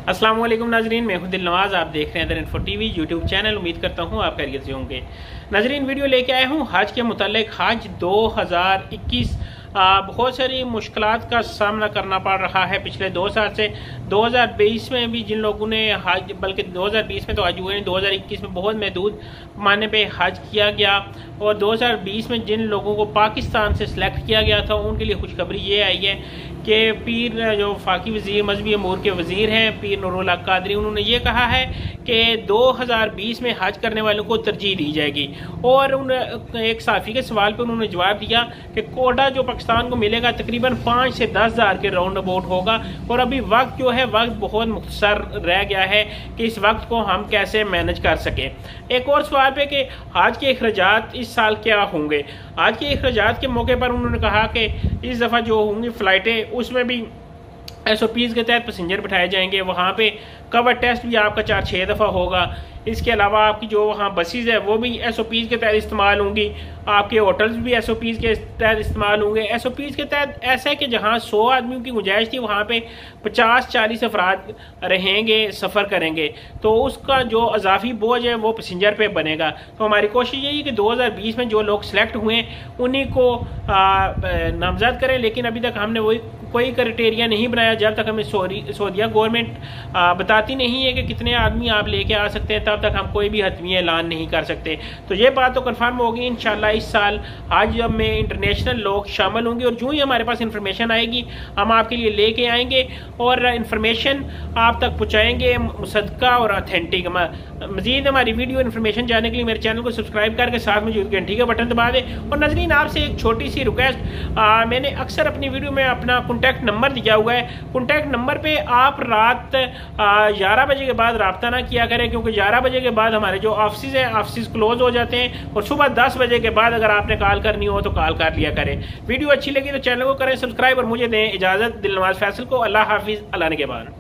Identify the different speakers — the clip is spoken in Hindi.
Speaker 1: अस्सलाम वालेकुम नाजरीन, मैं हूं दिल नवाज। आप देख रहे हैं the info TV YouTube channel. उम्मीद करता हूं आप खैरियत से होंगे। नाजरीन, वीडियो लेके आया हूं हज के मुतालिक। हज 2021 बहुत सारी मुश्किलात का सामना करना पड़ रहा है पिछले 2 साल से। 2020 में भी जिन लोगों ने हज, बल्कि 2020 में तो हज हुए हैं, 2021 में बहुत महदूद पैमाने पे हज किया गया। और 2020 में जिन लोगों को पाकिस्तान से सिलेक्ट किया गया था उनके लिए खुशखबरी ये आई है कि पीर जो फाकी वज़ीर मजहबी अमूर के वज़ीर हैं, पीर नूरुल हक कादरी, उन्होंने ये कहा है कि 2020 में हज करने वालों को तरजीह दी जाएगी। और एक साफ़ी के सवाल पर उन्होंने जवाब दिया कि कोटा जो पाकिस्तान को मिलेगा तकरीबन 5 से 10 हज़ार के राउंड अबाउट होगा। और अभी वक्त जो है वक्त बहुत मुख्तसर रह गया है कि इस वक्त को हम कैसे मैनेज कर सकें। एक और सवाल पे कि हज के अखराजात इस साल क्या होंगे। आज के अखराजात के मौके पर उन्होंने कहा कि इस दफ़ा जो होंगी फ़्लाइटें उसमें भी SOPs के तहत पैसेंजर बिठाए जाएंगे। वहाँ पे कवर टेस्ट भी आपका 4-6 दफ़ा होगा। इसके अलावा आपकी जो वहाँ बसेस है वो भी SOPs के तहत इस्तेमाल होंगी। आपके होटल्स भी SOPs के तहत इस्तेमाल होंगे। SOPs के तहत ऐसा है कि जहाँ 100 आदमियों की गुंजाइश थी वहाँ पे 50-40 अफराद रहेंगे, सफ़र करेंगे, तो उसका जो अजाफी बोझ है वो पैसेंजर पे बनेगा। तो हमारी कोशिश यही है कि 2020 में जो लोग सिलेक्ट हुए उन्हीं को नामजद करें। लेकिन अभी तक हमने वही कोई क्राइटेरिया नहीं बनाया जब तक हमें सऊदीया गवर्नमेंट बताती नहीं है कि कितने आदमी आप लेके आ सकते हैं, तब तक हम कोई भी हतमी ऐलान नहीं कर सकते। तो ये बात तो कंफर्म होगी इंशाल्लाह इस साल हज में इंटरनेशनल लोग शामिल होंगे। और जो ही हमारे पास इंफॉर्मेशन आएगी हम आपके लिए लेके आएंगे और इंफॉर्मेशन आप तक पहुँचाएंगे मुसद्दका और ऑथेंटिक। मजीद हमारी वीडियो इन्फॉर्मेशन जानने के लिए मेरे चैनल को सब्सक्राइब करके साथ में मौजूद घंटी का बटन दबा दें। और नाज़रीन, आपसे एक छोटी सी रिक्वेस्ट, मैंने अक्सर अपनी वीडियो में अपना कॉन्टैक्ट नंबर दिया हुआ है। कॉन्टैक्ट नंबर पे आप रात 11 बजे के बाद रब्ता ना किया करें, क्योंकि 11 बजे के बाद हमारे जो ऑफिस हैं ऑफिस क्लोज हो जाते हैं। और सुबह 10 बजे के बाद अगर आपने कॉल करनी हो तो कॉल कर लिया करें। वीडियो अच्छी लगी तो चैनल को करें सब्सक्राइब और मुझे दें इजाज़त। दिल नवाज फैसल को। अल्लाह हाफिज़। अल्लाह ने के बाद।